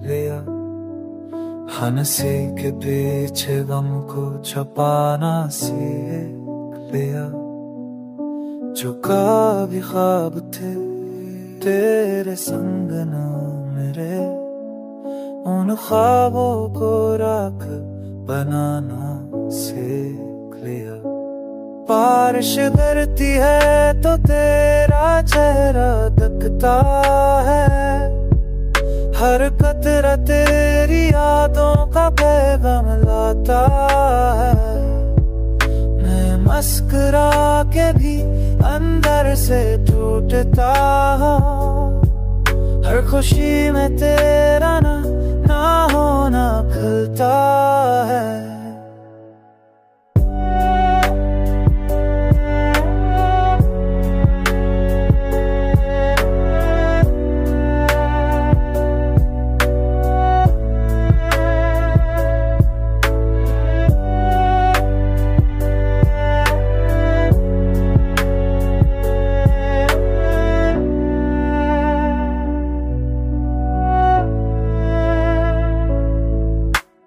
लिया। हंसी के पीछे गम को छुपाना सीख लिया। जो कभी ख्वाब थे तेरे संग न मेरे, उन ख्वाबों को राख बनाना सीख लिया। बारिश गिरती है तो तेरा चेहरा दिखता है, हर कतरा तेरी यादों का पैगाम लाता है। मैं मुस्कुरा के भी अंदर से टूटता हूँ, हर खुशी में तेरा ना होना खलता है।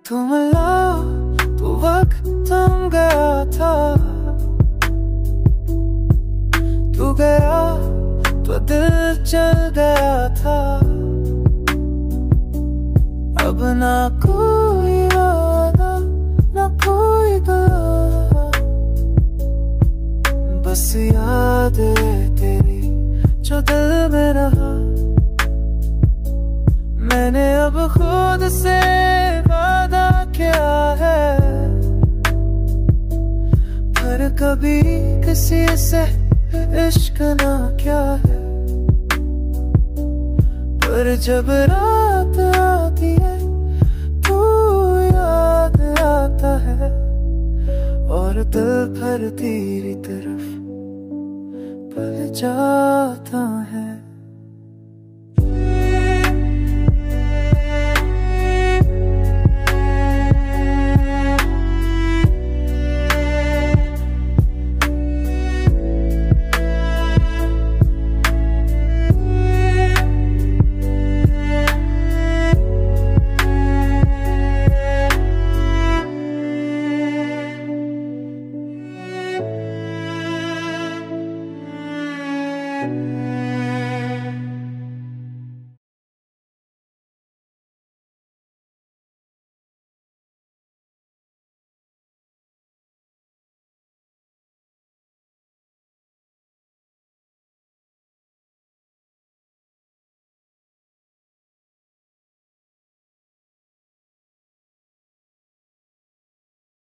तुम लाओ तो वक्त थम गया था, तू गया तो दिल चल गया था। अब ना कोई वादा ना कोई गला, बस याद है तेरी जो दिल में रहा। मैंने अब खुद से वादा किया है, पर कभी किसी से इश्क ना किया है। पर जब रात